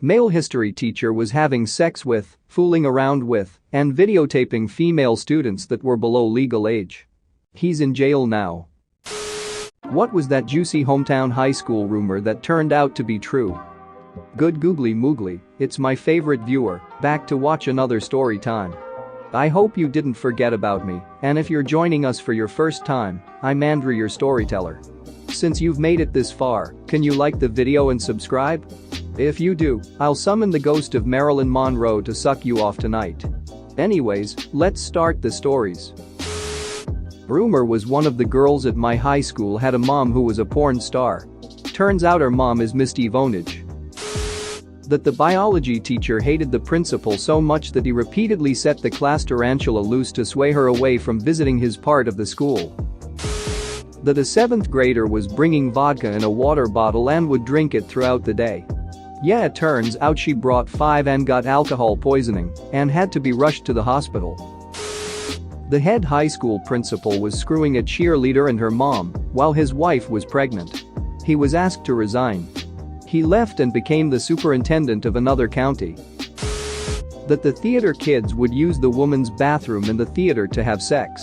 Male history teacher was having sex with, fooling around with, and videotaping female students that were below legal age. He's in jail now. What was that juicy hometown high school rumor that turned out to be true? Good googly moogly, it's my favorite viewer, back to watch another story time. I hope you didn't forget about me, and if you're joining us for your first time, I'm Andrew, your storyteller. Since you've made it this far, can you like the video and subscribe? If you do, I'll summon the ghost of Marilyn Monroe to suck you off tonight. Anyways, let's start the stories. Rumor was one of the girls at my high school had a mom who was a porn star. Turns out her mom is Misty Vonage. That the biology teacher hated the principal so much that he repeatedly set the class tarantula loose to sway her away from visiting his part of the school. That a 7th grader was bringing vodka in a water bottle and would drink it throughout the day. Yeah, it turns out she brought 5 and got alcohol poisoning and had to be rushed to the hospital. The head high school principal was screwing a cheerleader and her mom while his wife was pregnant. He was asked to resign. He left and became the superintendent of another county. That the theater kids would use the woman's bathroom in the theater to have sex.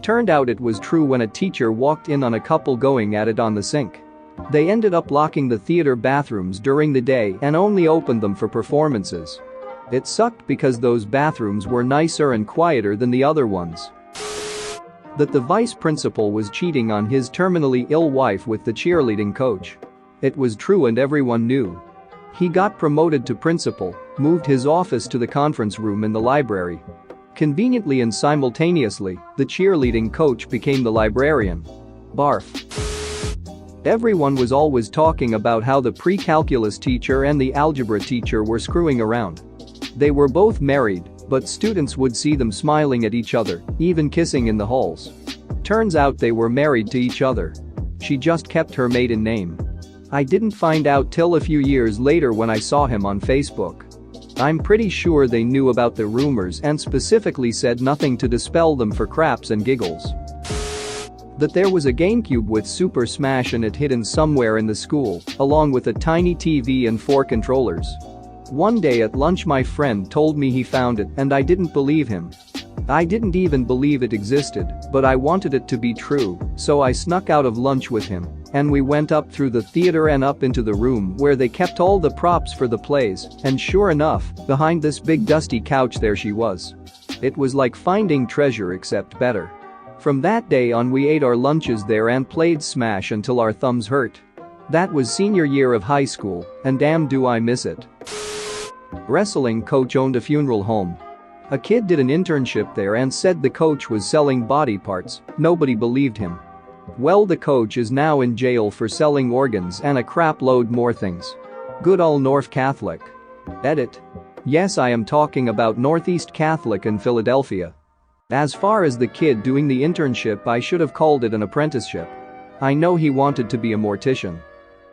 Turned out it was true when a teacher walked in on a couple going at it on the sink. They ended up locking the theater bathrooms during the day and only opened them for performances. It sucked because those bathrooms were nicer and quieter than the other ones. That the vice principal was cheating on his terminally ill wife with the cheerleading coach. It was true and everyone knew. He got promoted to principal, moved his office to the conference room in the library. Conveniently and simultaneously, the cheerleading coach became the librarian. Barf. Everyone was always talking about how the pre-calculus teacher and the algebra teacher were screwing around. They were both married, but students would see them smiling at each other, even kissing in the halls. Turns out they were married to each other. She just kept her maiden name. I didn't find out till a few years later when I saw him on Facebook. I'm pretty sure they knew about the rumors and specifically said nothing to dispel them for craps and giggles. That there was a GameCube with Super Smash and it hidden somewhere in the school, along with a tiny TV and 4 controllers. One day at lunch my friend told me he found it and I didn't believe him. I didn't even believe it existed, but I wanted it to be true, so I snuck out of lunch with him, and we went up through the theater and up into the room where they kept all the props for the plays, and sure enough, behind this big dusty couch there she was. It was like finding treasure except better. From that day on we ate our lunches there and played Smash until our thumbs hurt. That was senior year of high school, and damn do I miss it. Wrestling coach owned a funeral home. A kid did an internship there and said the coach was selling body parts. Nobody believed him. Well, the coach is now in jail for selling organs and a crap load more things. Good ol' North Catholic. Edit. Yes, I am talking about Northeast Catholic in Philadelphia. As far as the kid doing the internship, I should have called it an apprenticeship. I know he wanted to be a mortician.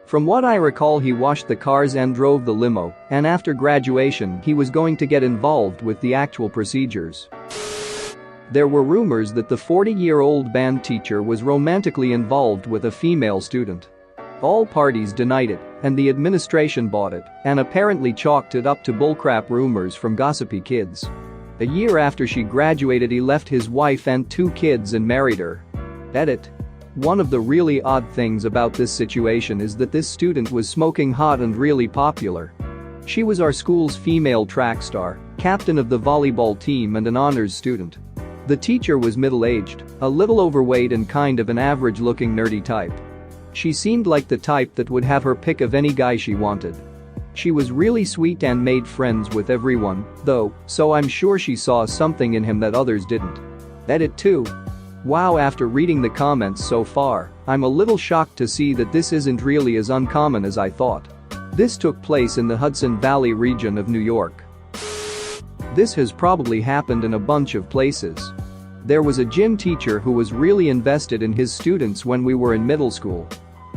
From what I recall, he washed the cars and drove the limo, and after graduation he was going to get involved with the actual procedures. There were rumors that the 40-year-old band teacher was romantically involved with a female student. All parties denied it, and the administration bought it and apparently chalked it up to bullcrap rumors from gossipy kids. A year after she graduated he left his wife and 2 kids and married her. Edit. One of the really odd things about this situation is that this student was smoking hot and really popular. She was our school's female track star, captain of the volleyball team and an honors student. The teacher was middle-aged, a little overweight and kind of an average-looking nerdy type. She seemed like the type that would have her pick of any guy she wanted. She was really sweet and made friends with everyone, though, so I'm sure she saw something in him that others didn't. Edit 2. Wow, after reading the comments so far, I'm a little shocked to see that this isn't really as uncommon as I thought. This took place in the Hudson Valley region of New York. This has probably happened in a bunch of places. There was a gym teacher who was really invested in his students when we were in middle school.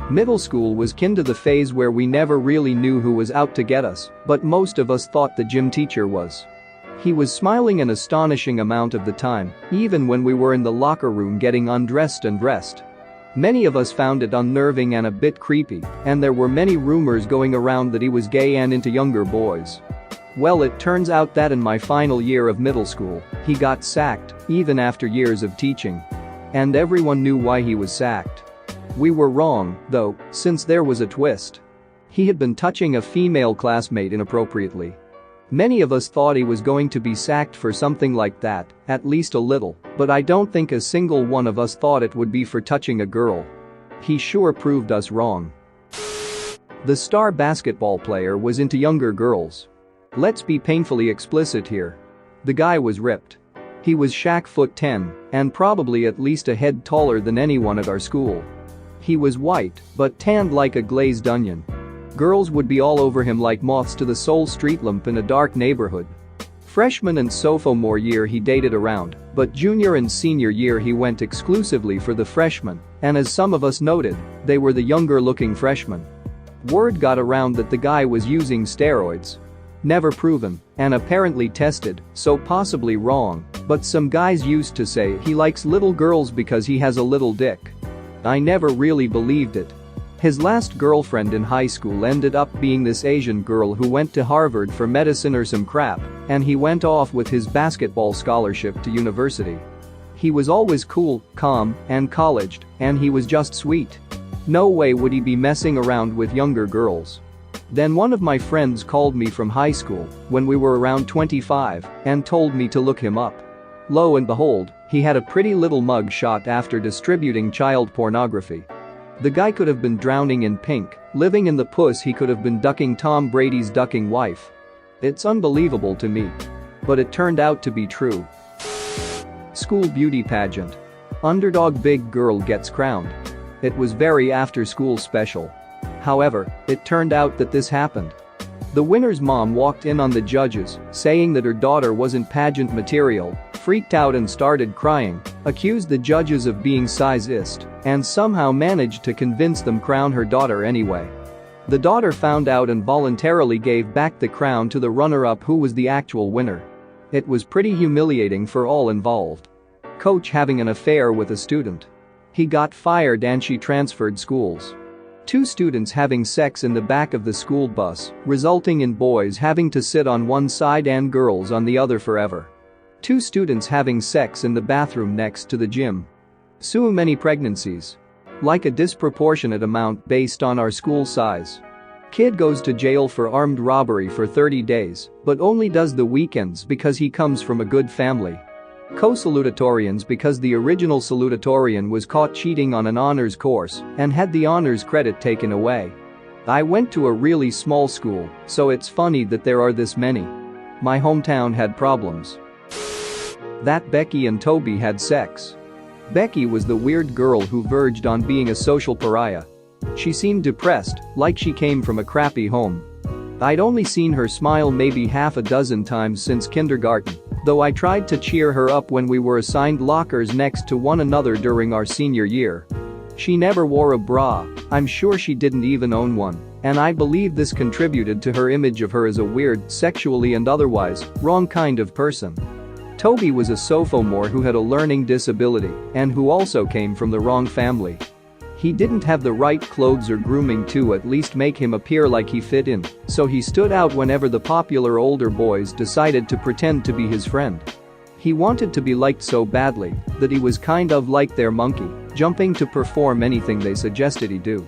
Middle school was kin to the phase where we never really knew who was out to get us, but most of us thought the gym teacher was. He was smiling an astonishing amount of the time, even when we were in the locker room getting undressed and dressed. Many of us found it unnerving and a bit creepy, and there were many rumors going around that he was gay and into younger boys. Well, it turns out that in my final year of middle school, he got sacked, even after years of teaching. And everyone knew why he was sacked. We were wrong, though, since there was a twist. He had been touching a female classmate inappropriately. Many of us thought he was going to be sacked for something like that, at least a little, but I don't think a single one of us thought it would be for touching a girl. He sure proved us wrong. The star basketball player was into younger girls. Let's be painfully explicit here. The guy was ripped. He was Shaq 10 and probably at least a head taller than anyone at our school. He was white, but tanned like a glazed onion. Girls would be all over him like moths to the sole street lamp in a dark neighborhood. Freshman and sophomore year he dated around, but junior and senior year he went exclusively for the freshmen, and as some of us noted, they were the younger-looking freshmen. Word got around that the guy was using steroids. Never proven, and apparently tested, so possibly wrong, but some guys used to say he likes little girls because he has a little dick. I never really believed it. His last girlfriend in high school ended up being this Asian girl who went to Harvard for medicine or some crap, and he went off with his basketball scholarship to university. He was always cool, calm, and colleged, and he was just sweet. No way would he be messing around with younger girls. Then one of my friends called me from high school, when we were around 25, and told me to look him up. Lo and behold, he had a pretty little mug shot after distributing child pornography. The guy could have been drowning in pink, living in the puss. He could have been ducking Tom Brady's ducking wife. It's unbelievable to me. But it turned out to be true. School beauty pageant. Underdog big girl gets crowned. It was very after-school special. However, it turned out that this happened. The winner's mom walked in on the judges, saying that her daughter wasn't pageant material, freaked out and started crying, accused the judges of being sizeist, and somehow managed to convince them crown her daughter anyway. The daughter found out and voluntarily gave back the crown to the runner-up who was the actual winner. It was pretty humiliating for all involved. Coach having an affair with a student. He got fired and she transferred schools. 2 students having sex in the back of the school bus, resulting in boys having to sit on one side and girls on the other forever. 2 students having sex in the bathroom next to the gym. So many pregnancies. Like a disproportionate amount based on our school size. Kid goes to jail for armed robbery for 30 days, but only does the weekends because he comes from a good family. Co-salutatorians because the original salutatorian was caught cheating on an honors course and had the honors credit taken away. I went to a really small school, so it's funny that there are this many. My hometown had problems. That Becky and Toby had sex. Becky was the weird girl who verged on being a social pariah. She seemed depressed, like she came from a crappy home. I'd only seen her smile maybe half a dozen times since kindergarten, though I tried to cheer her up when we were assigned lockers next to one another during our senior year. She never wore a bra, I'm sure she didn't even own one, and I believe this contributed to her image of her as a weird, sexually and otherwise, wrong kind of person. Toby was a sophomore who had a learning disability and who also came from the wrong family. He didn't have the right clothes or grooming to at least make him appear like he fit in, so he stood out whenever the popular older boys decided to pretend to be his friend. He wanted to be liked so badly that he was kind of like their monkey, jumping to perform anything they suggested he do.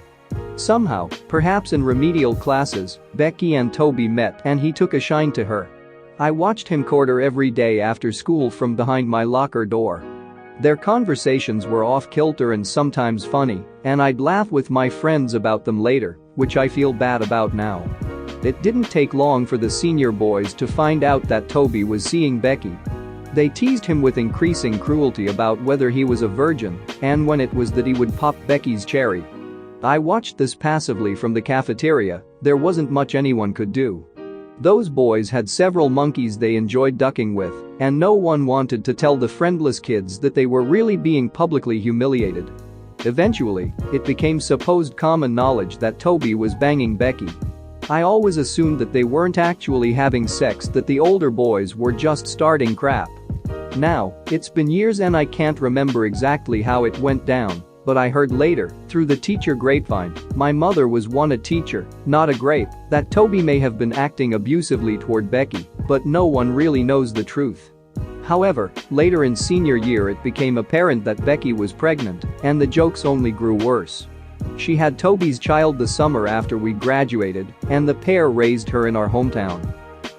Somehow, perhaps in remedial classes, Becky and Toby met and he took a shine to her. I watched him court her every day after school from behind my locker door. Their conversations were off-kilter and sometimes funny, and I'd laugh with my friends about them later, which I feel bad about now. It didn't take long for the senior boys to find out that Toby was seeing Becky. They teased him with increasing cruelty about whether he was a virgin and when it was that he would pop Becky's cherry. I watched this passively from the cafeteria. There wasn't much anyone could do. Those boys had several monkeys they enjoyed ducking with, and no one wanted to tell the friendless kids that they were really being publicly humiliated. Eventually, it became supposed common knowledge that Toby was banging Becky. I always assumed that they weren't actually having sex, that the older boys were just starting crap. Now, it's been years and I can't remember exactly how it went down, but I heard later, through the teacher grapevine, my mother was a teacher, not a grape, that Toby may have been acting abusively toward Becky, but no one really knows the truth. However, later in senior year it became apparent that Becky was pregnant, and the jokes only grew worse. She had Toby's child the summer after we graduated, and the pair raised her in our hometown.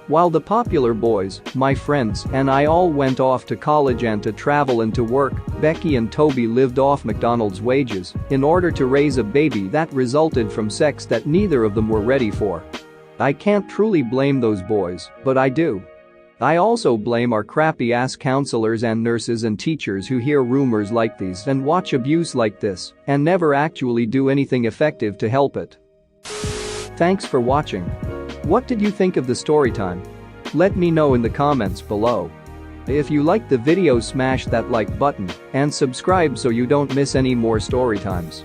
While the popular boys, my friends, and I all went off to college and to travel and to work, Becky and Toby lived off McDonald's wages in order to raise a baby that resulted from sex that neither of them were ready for. I can't truly blame those boys, but I do. I also blame our crappy-ass counselors and nurses and teachers who hear rumors like these and watch abuse like this and never actually do anything effective to help it. Thanks for watching. What did you think of the story time? Let me know in the comments below. If you liked the video, smash that like button and subscribe so you don't miss any more story times.